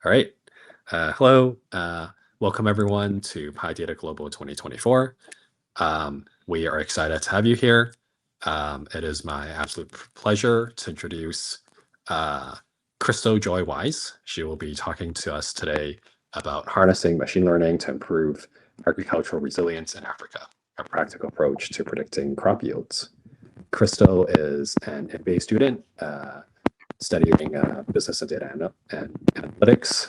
All right. Hello. Welcome everyone to PyData Global 2024. We are excited to have you here. It is my absolute pleasure to introduce Kristal Joy Wise. She will be talking to us today about harnessing machine learning to improve agricultural resilience in Africa, a practical approach to predicting crop yields. Kristal is an MBA student studying business and data and analytics.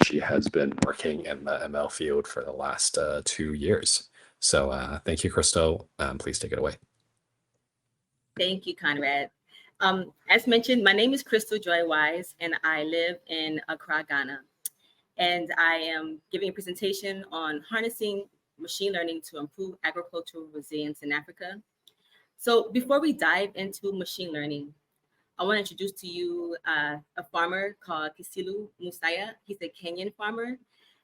She has been working in the ML field for the last 2 years. So thank you, Kristal. Please take it away. Thank you, Conrad. As mentioned, my name is Kristal Joy Wise, and I live in Accra, Ghana. And I am giving a presentation on harnessing machine learning to improve agricultural resilience in Africa. So before we dive into machine learning, I want to introduce to you a farmer called Kisilu Musaya. He's a Kenyan farmer,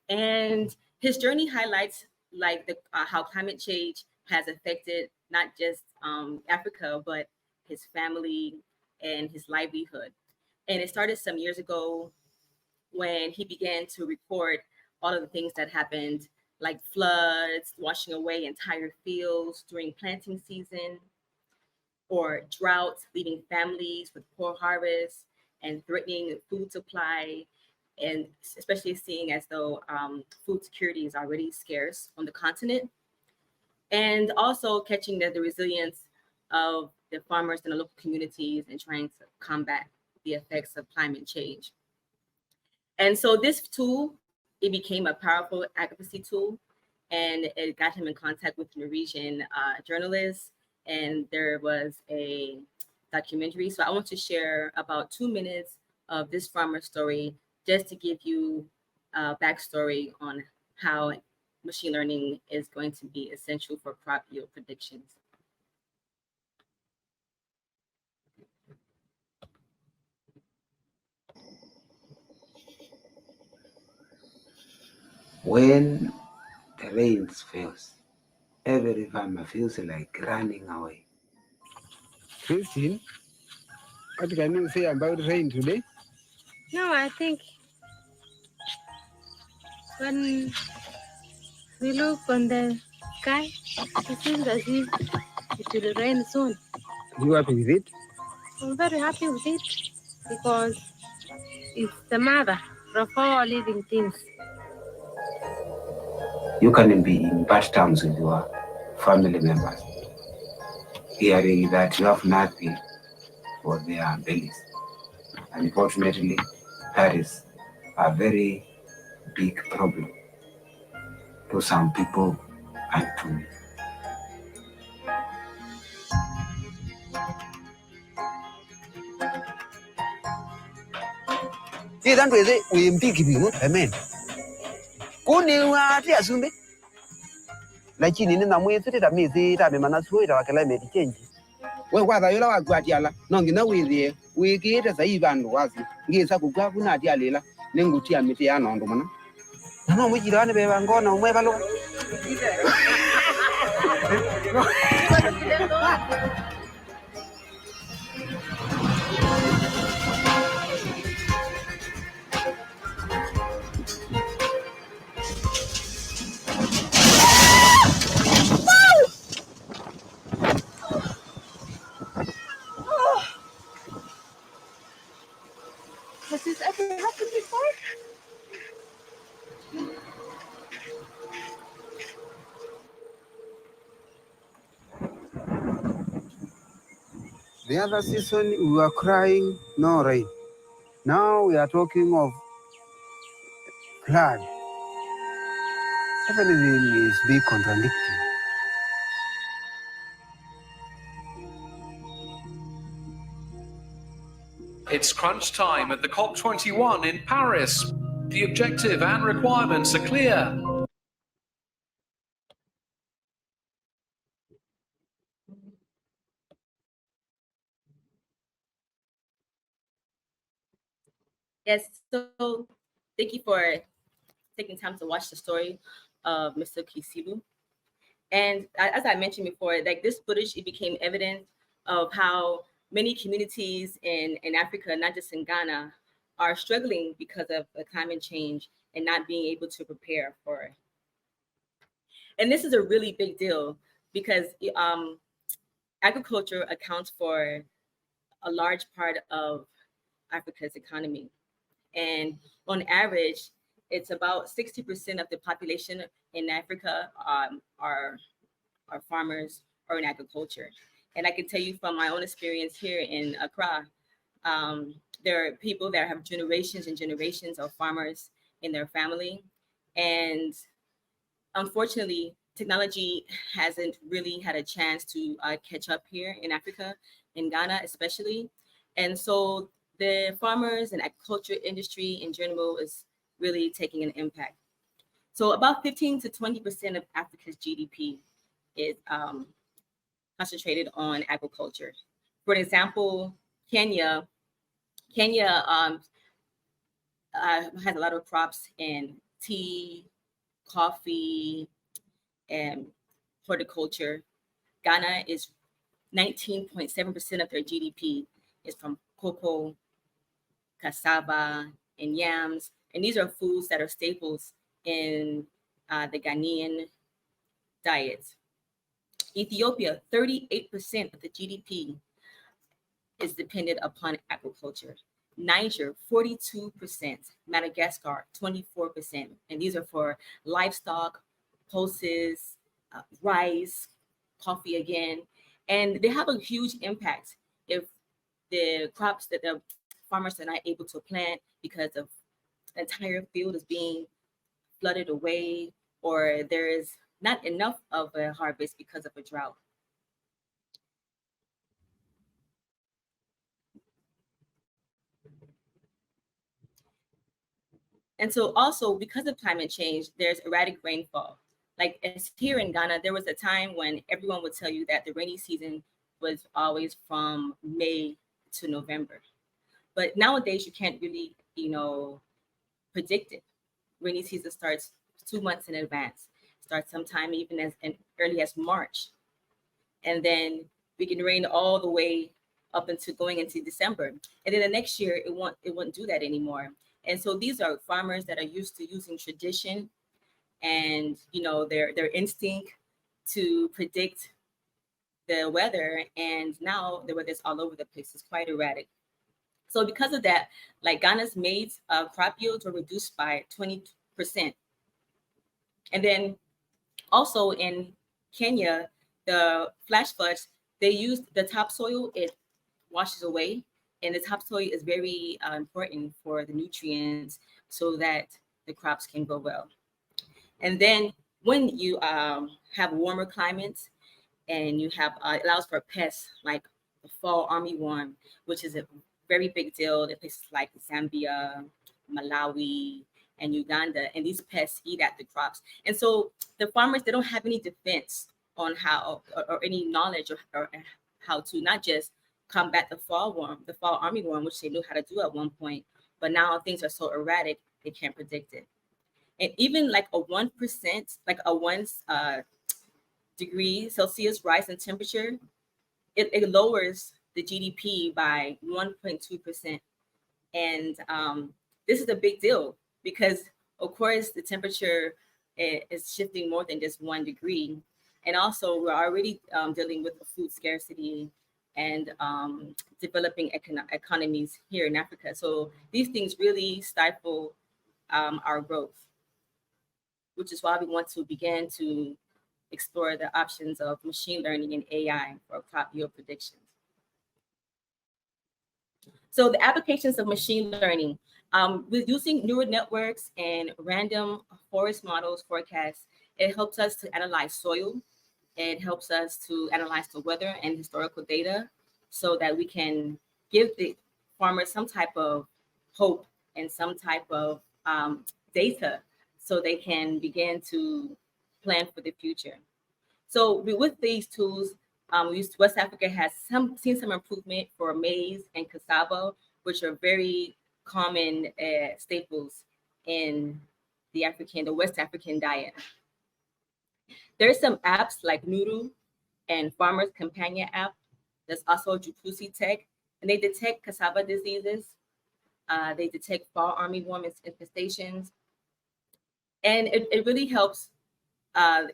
and his journey highlights how climate change has affected not just Africa, but his family and his livelihood. And it started some years ago when he began to record all of the things that happened, like floods, washing away entire fields during planting season, or droughts, leaving families with poor harvests and threatening food supply, and especially seeing as though food security is already scarce on the continent, and also catching the resilience of the farmers in the local communities and trying to combat the effects of climate change. And so this tool, it became a powerful advocacy tool, and it got him in contact with Norwegian journalists, and there was a documentary. So I want to share about 2 minutes of this farmer story just to give you a backstory on how machine learning is going to be essential for crop yield predictions. When the rains fails, every farmer feels like running away. Christine, what can you say about rain today? No, I think when we look on the sky, it seems as if it will rain soon. You happy with it? I'm very happy with it because it's the mother of all living things. You can be in bad terms with your family members, hearing that you have nothing for their bellies. Unfortunately, that is a very big problem to some people and to me. We mpiki bimu, amen. Kuni wati asumbe. Lakini nina mwezi ta miezi ta memana suwe ta climate change. We kwatha yola wagwati ala nongi na withie wikite sai bandu wasi ngisa kugwa kuna ati alela nengutia miti ya nondo mana. Nano mujirani beba ngona umwe balo. Has this ever happened before? The other season we were crying no rain. Now we are talking of flood. Everything is being contradicting. It's crunch time at the COP21 in Paris. The objective and requirements are clear. Yes, so thank you for taking time to watch the story of Mr. Kisilu. And as I mentioned before, like this footage, it became evident of how many communities in Africa, not just in Ghana, are struggling because of the climate change and not being able to prepare for it. And this is a really big deal because agriculture accounts for a large part of Africa's economy. And on average, it's about 60% of the population in Africa are farmers or in agriculture. And I can tell you from my own experience here in Accra, there are people that have generations and generations of farmers in their family. And unfortunately, technology hasn't really had a chance to catch up here in Africa, in Ghana especially. And so the farmers and agriculture industry in general is really taking an impact. So about 15 to 20% of Africa's GDP is concentrated on agriculture. For example, Kenya has a lot of crops in tea, coffee, and horticulture. Ghana is 19.7% of their GDP is from cocoa, cassava, and yams. And these are foods that are staples in the Ghanaian diet. Ethiopia, 38% of the GDP is dependent upon agriculture. Niger, 42%. Madagascar, 24%. And these are for livestock, pulses, rice, coffee again. And they have a huge impact if the crops that the farmers are not able to plant because of the entire field is being flooded away, or there is not enough of a harvest because of a drought. And so also because of climate change, there's erratic rainfall. Like as here in Ghana, there was a time when everyone would tell you that the rainy season was always from May to November. But nowadays you can't really, predict it. Rainy season starts 2 months in advance, starts sometime even as early as March. And then we can rain all the way up into going into December. And then the next year it won't do that anymore. And so these are farmers that are used to using tradition and their instinct to predict the weather, and now the weather's all over the place. It's quite erratic. So because of that, like Ghana's maize crop yields were reduced by 20%. And then also in Kenya, the flash floods, they used the topsoil, it washes away. And the topsoil is very important for the nutrients so that the crops can grow well. And then when you have warmer climates and you have, it allows for pests like the fall armyworm, which is a very big deal in places like Zambia, Malawi, and Uganda. And these pests eat at the crops. And so the farmers, they don't have any defense on how, or any knowledge or how to not just combat the fall armyworm, which they knew how to do at one point, but now things are so erratic, they can't predict it. And even like a 1%, like a 1 degree Celsius rise in temperature, it lowers the GDP by 1.2%. And this is a big deal because, of course, the temperature is shifting more than just 1 degree. And also, we're already dealing with food scarcity and developing economies here in Africa. So these things really stifle our growth, which is why we want to begin to explore the options of machine learning and AI for crop yield predictions. So the applications of machine learning, with using neural networks and random forest models forecasts, it helps us to analyze soil. It helps us to analyze the weather and historical data so that we can give the farmers some type of hope and some type of data so they can begin to plan for the future. So with these tools, West Africa has seen some improvement for maize and cassava, which are very common staples in the West African diet. There's some apps like Noodle and Farmers Companion app. There's also Jukusi Tech, and they detect cassava diseases. They detect fall armyworm infestations. And it really helps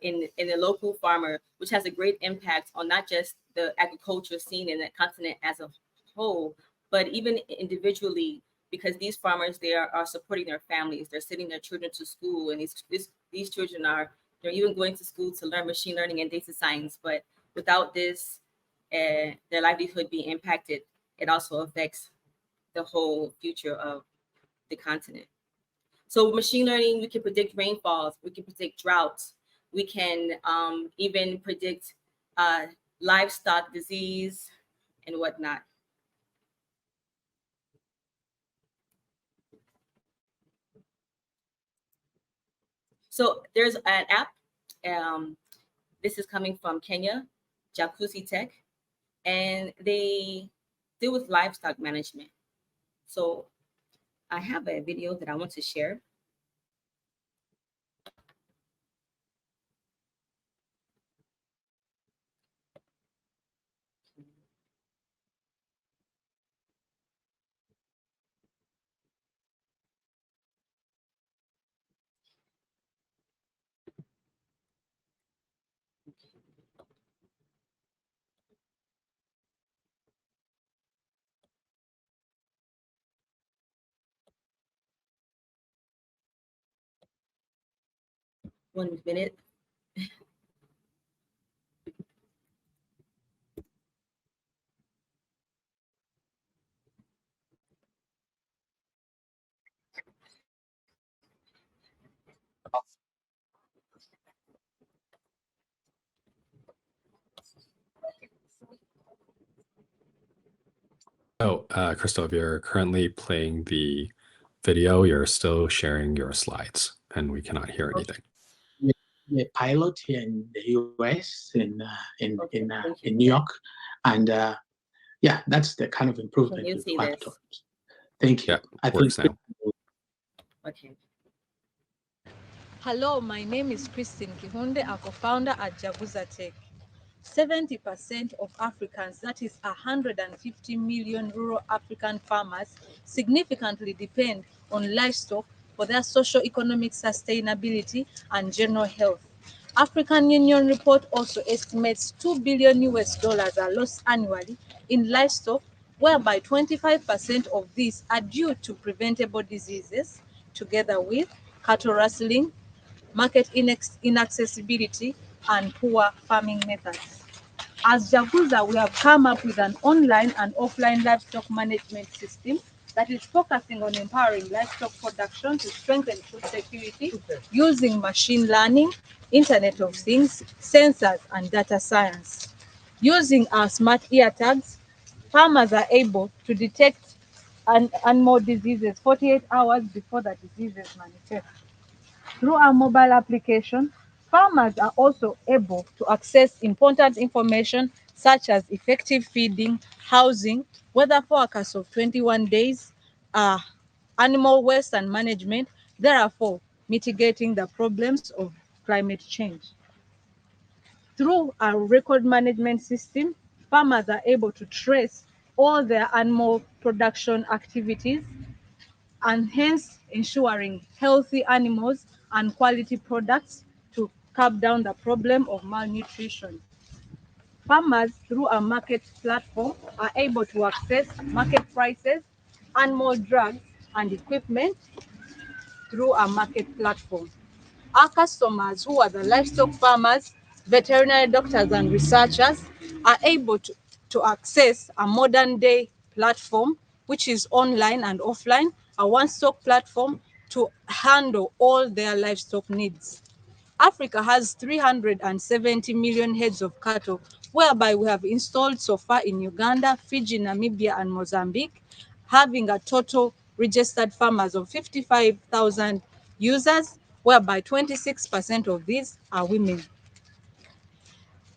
in the local farmer, which has a great impact on not just the agriculture scene in the continent as a whole, but even individually, because these farmers, they are supporting their families. They're sending their children to school, and these children they're even going to school to learn machine learning and data science. But without this, their livelihood being impacted, it also affects the whole future of the continent. So machine learning, we can predict rainfalls, we can predict droughts, we can even predict livestock disease and whatnot. So there's an app. This is coming from Kenya, Jacuzzi Tech, and they deal with livestock management. So I have a video that I want to share. One minute. Oh, Kristal, if you're currently playing the video, you're still sharing your slides, and we cannot hear anything. The pilot here in the US, in Okay, New York, and yeah, that's the kind of improvement Can you with see Python. this? Thank you. Yeah, I works think now. Okay. Hello, my name is Christine Kihunde, a co-founder at Jaguza Tech. 70% of Africans, that is 150 million rural African farmers, significantly depend on livestock for their socio-economic sustainability and general health. African Union report also estimates $2 billion are lost annually in livestock, whereby 25% of these are due to preventable diseases, together with cattle rustling, market inaccessibility, and poor farming methods. As Jaguza, we have come up with an online and offline livestock management system that is focusing on empowering livestock production to strengthen food security using machine learning, Internet of Things, sensors, and data science. Using our smart ear tags, farmers are able to detect animal diseases 48 hours before the diseases manifest. Through our mobile application, farmers are also able to access important information such as effective feeding, housing, weather forecast of 21 days, animal waste and management, therefore mitigating the problems of climate change. Through our record management system, farmers are able to trace all their animal production activities and hence ensuring healthy animals and quality products to curb down the problem of malnutrition. Farmers, through our market platform, are able to access market prices, animal drugs, and equipment through our market platform. Our customers, who are the livestock farmers, veterinary doctors, and researchers, are able to access a modern day platform, which is online and offline, a one-stop platform to handle all their livestock needs. Africa has 370 million heads of cattle, whereby we have installed so far in Uganda, Fiji, Namibia, and Mozambique, having a total registered farmers of 55,000 users, whereby 26% of these are women.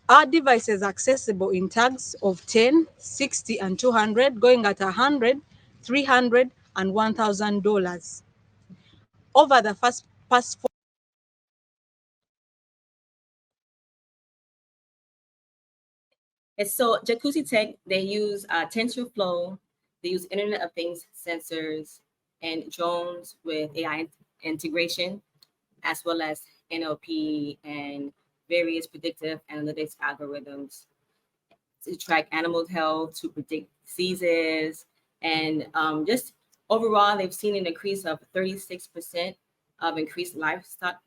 Our device is accessible in tags of 10, 60, and 200, going at 100, 300, and $1,000. Over the past 4 And so Jacuzzi Tech, they use TensorFlow, they use Internet of Things sensors, and drones with AI integration, as well as NLP and various predictive analytics algorithms to track animal health, to predict diseases, and just overall, they've seen an increase of 36% of increased livestock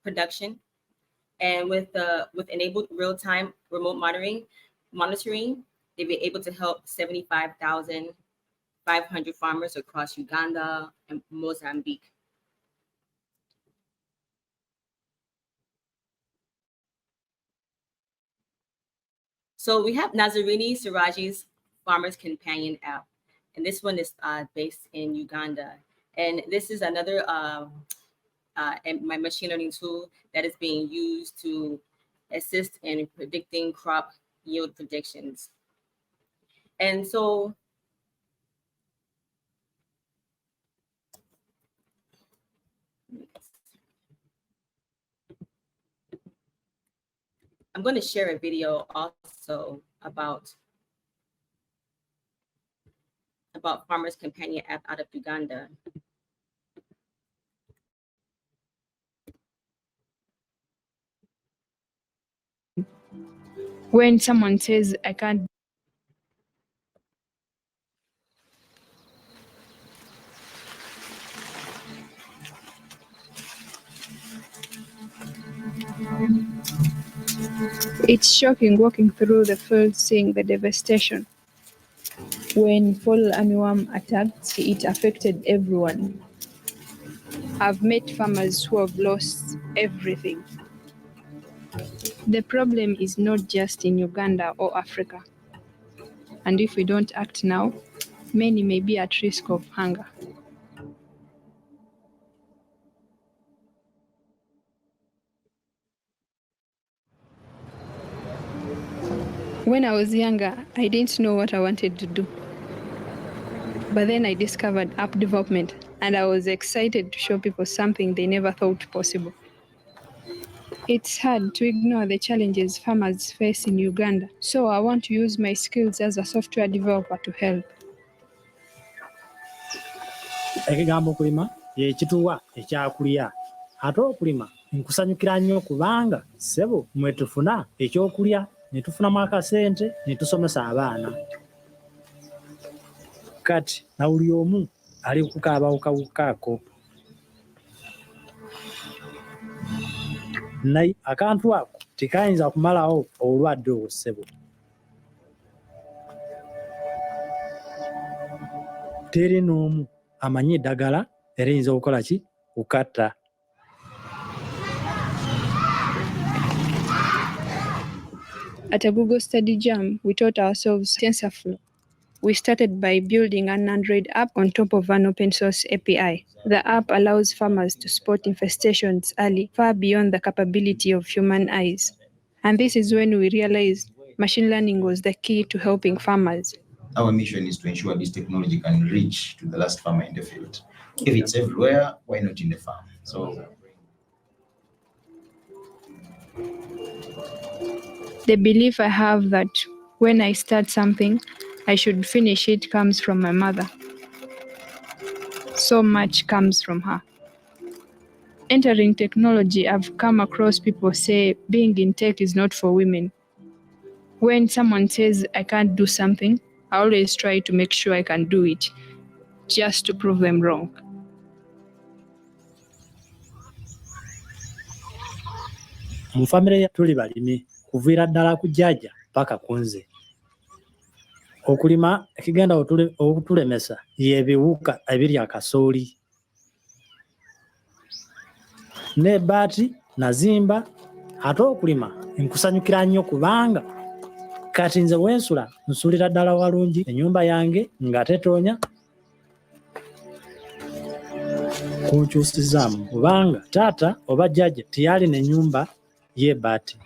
production. And with enabled real-time remote monitoring, they've been able to help 75,500 farmers across Uganda and Mozambique. So we have Nazarini Siraji's Farmer's Companion app, and this one is based in Uganda. And this is another my machine learning tool that is being used to assist in predicting crop yield predictions. And so I'm going to share a video also about Farmer's Companion app out of Uganda. When someone says, I can't. It's shocking walking through the field seeing the devastation. When fall armyworm attacked, it affected everyone. I've met farmers who have lost everything. The problem is not just in Uganda or Africa. And if we don't act now, many may be at risk of hunger. When I was younger, I didn't know what I wanted to do. But then I discovered app development, and I was excited to show people something they never thought possible. It's hard to ignore the challenges farmers face in Uganda, so I want to use my skills as a software developer to help. Ekigambo kulima ye kituwa ekyakulya. Ate okulima nkusanyukira nnyo kubanga ssebo mwe tufuna ekyokulya ne tufunamu akasente ne tusomesa abaana. Kati na buli omu ali kukaaba kawukaako. Naye akantu ako tekayinza kumalawo obulwadde obwo ssebo. Teri n'omu amanyi eddagala eriyinza okukola ki? Kukatta. At a Google Study Jam, we taught ourselves TensorFlow. We started by building an Android app on top of an open source API. The app allows farmers to spot infestations early, far beyond the capability of human eyes. And this is when we realized machine learning was the key to helping farmers. Our mission is to ensure this technology can reach to the last farmer in the field. If it's everywhere, why not in the farm? So the belief I have that when I start something, I should finish it comes from my mother. So much comes from her. Entering technology, I've come across people say being in tech is not for women. When someone says I can't do something, I always try to make sure I can do it, just to prove them wrong. Mu famire tuli balimi kuviira ddala ku jjajja paka ku nze. Okulima ekigenda okutulemesa y'ebiwuka ebirya kasooli. N'ebbaati nazimba, ate okulima nkusanyukira nnyo kubanga kati nze wensula nsulira ddala walungi ennyumba yange nga tetoonya. Kunkyusizaamu kubanga taata oba jjajja teyali n'ennyumba y'ebbaati.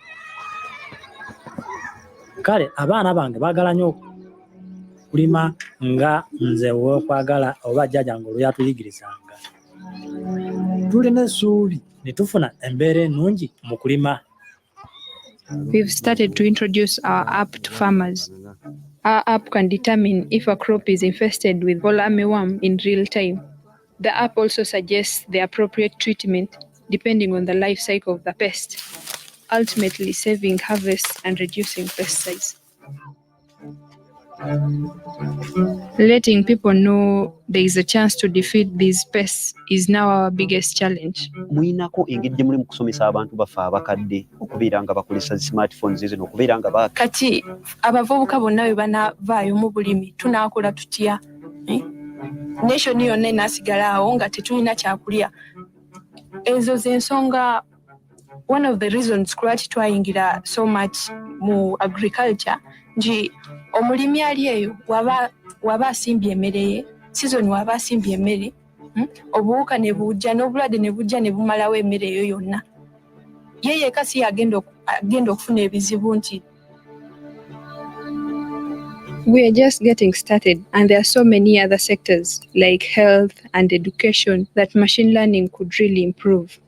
Kale abaana bange baagala nnyo kulima nga nze w'okwagala oba jjajja ng'olwo yatuyigirizanga. Tulina essuubi ne tufuna embeera ennungi mu kulima. We've started to introduce our app to farmers. Our app can determine if a crop is infested with fall armyworm in real time. The app also suggests the appropriate treatment depending on the life cycle of the pest, ultimately saving harvests and reducing pesticides. Letting people know there is a chance to defeat these pests is now our biggest challenge. Mulinako engeri gye muli mu kusomesa abantu baffe abakadde okubeera nga bakozesa smartphones ezo n'okubeera nga kati abavubuka bonna bwe banavaayo mu bulimi tunaakola tutya? Nation yonna enaasigala awo nga tetulina kyakulya. Ezo z'ensonga, one of the reasons lwaki twayingira so much mu agriculture nti omulimi ali eyo waba asimbye emmere ye, season waba asimbye emmere, obuwuka ne bujja n'obulwadde ne bujja ne bumalawo emmere eyo yonna. Ye yekka si agenda okufuna ebizibu nti. We are just getting started, and there are so many other sectors like health and education that machine learning could really improve.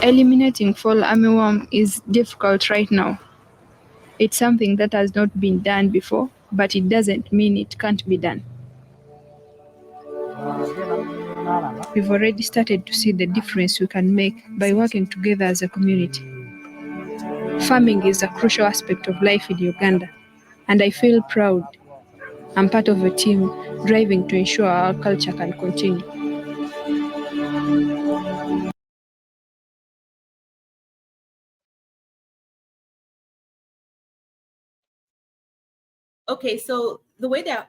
Eliminating fall armyworm is difficult right now. It's something that has not been done before, but it doesn't mean it can't be done. We've already started to see the difference we can make by working together as a community. Farming is a crucial aspect of life in Uganda, and I feel proud. I'm part of a team driving to ensure our culture can continue. Okay, so the way that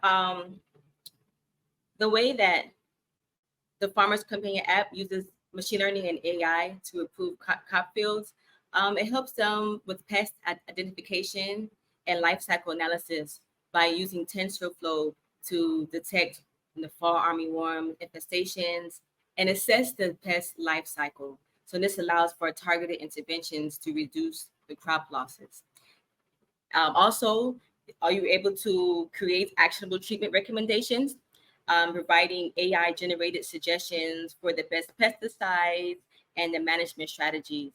the Farmers Companion app uses machine learning and AI to improve crop fields, it helps them with pest identification and life cycle analysis by using TensorFlow to detect the fall armyworm infestations and assess the pest life cycle. So this allows for targeted interventions to reduce the crop losses. Also, are you able to create actionable treatment recommendations, providing AI-generated suggestions for the best pesticides and the management strategies?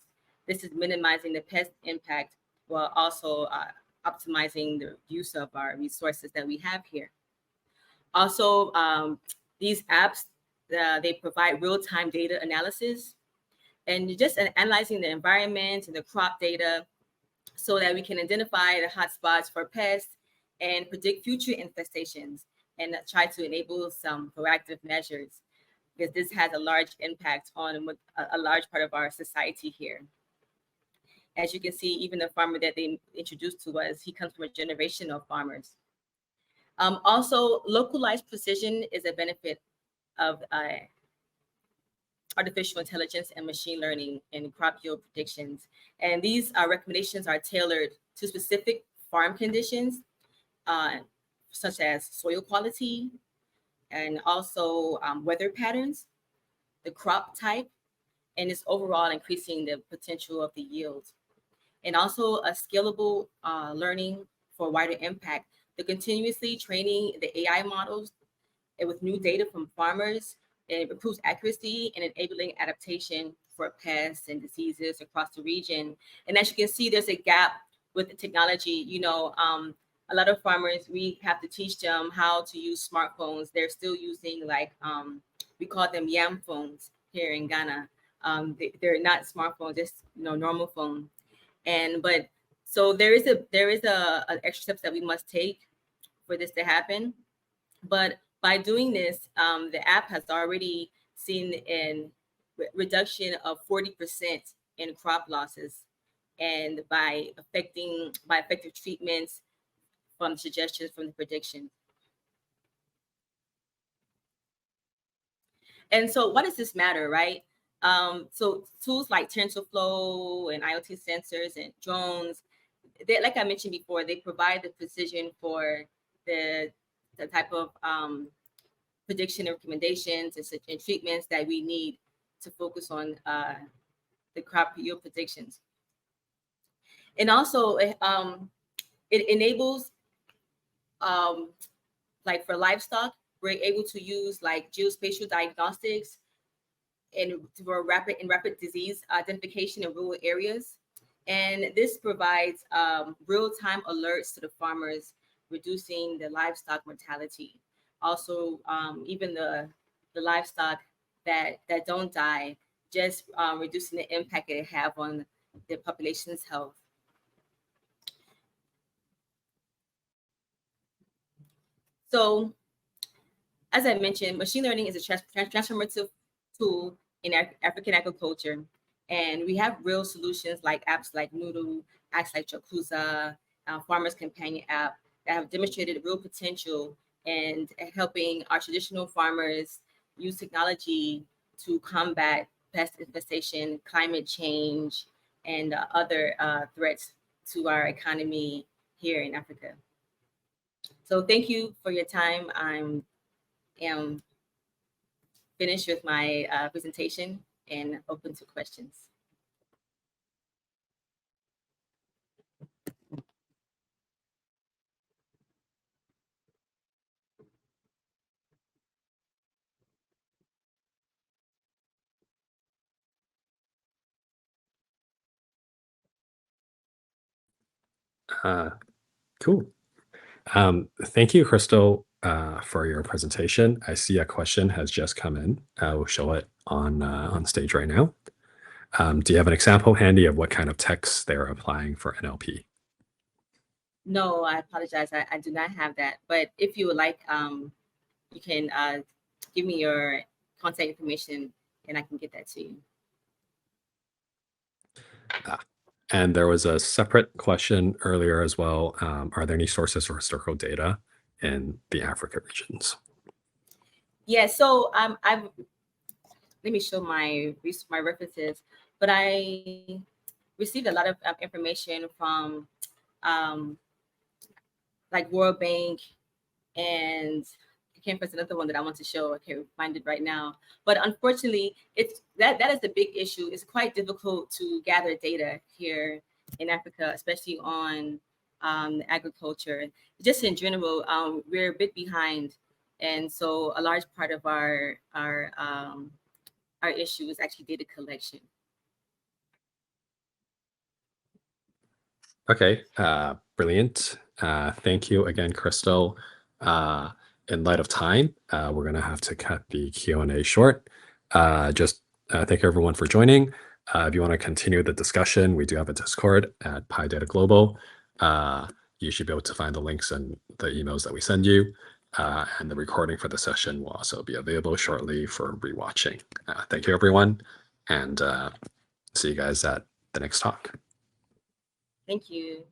This is minimizing the pest impact while also optimizing the use of our resources that we have here. Also, these apps, they provide real-time data analysis and just analyzing the environment and the crop data so that we can identify the hotspots for pests and predict future infestations and try to enable some proactive measures, because this has a large impact on a large part of our society here. As you can see, even the farmer that they introduced to us, he comes from a generation of farmers. Also, localized precision is a benefit of artificial intelligence and machine learning in crop yield predictions. And these recommendations are tailored to specific farm conditions, such as soil quality, and also weather patterns, the crop type, and it's overall increasing the potential of the yield. And also a scalable learning for wider impact. The continuously training the AI models with new data from farmers, and it improves accuracy and enabling adaptation for pests and diseases across the region. And as you can see, there's a gap with the technology. You know, a lot of farmers, we have to teach them how to use smartphones. They're still using like, we call them yam phones here in Ghana. They're not smartphones, just normal phone. But so there is an extra steps that we must take for this to happen. But by doing this, the app has already seen a reduction of 40% in crop losses, and by effective treatments from suggestions from the prediction. And so why does this matter, right? So tools like TensorFlow and IoT sensors and drones, they, like I mentioned before, they provide the precision for the type of prediction and recommendations and treatments that we need to focus on the crop yield predictions. And also, it enables, like for livestock, we're able to use like geospatial diagnostics and for rapid disease identification in rural areas. And this provides real-time alerts to the farmers, reducing the livestock mortality. Also, even the livestock that don't die, just reducing the impact it have on the population's health. So, as I mentioned, machine learning is a transformative tool in African agriculture. And we have real solutions like apps like Noodle, apps like Jakuza, Farmers Companion app that have demonstrated real potential in helping our traditional farmers use technology to combat pest infestation, climate change, and other threats to our economy here in Africa. So thank you for your time. I am finished with my presentation and open to questions. Cool. Thank you, Kristal, for your presentation. I see a question has just come in. We'll show it on stage right now. Do you have an example handy of what kind of text they're applying for NLP? No, I apologize. I do not have that. But if you would like, you can give me your contact information and I can get that to you. And there was a separate question earlier as well. Are there any sources for historical data in the Africa regions? Yeah, so let me show my references. But I received a lot of information from like World Bank, and I can't find another one that I want to show. I can't find it right now. But unfortunately, it's that is the big issue. It's quite difficult to gather data here in Africa, especially on agriculture. Just in general, we're a bit behind, and so a large part of our issue is actually data collection. Okay, brilliant. Thank you again, Kristal. In light of time, we're going to have to cut the Q&A short. Just thank everyone for joining. If you want to continue the discussion, we do have a Discord at PyData Global. You should be able to find the links and the emails that we send you. And the recording for the session will also be available shortly for rewatching. Thank you, everyone, and see you guys at the next talk. Thank you.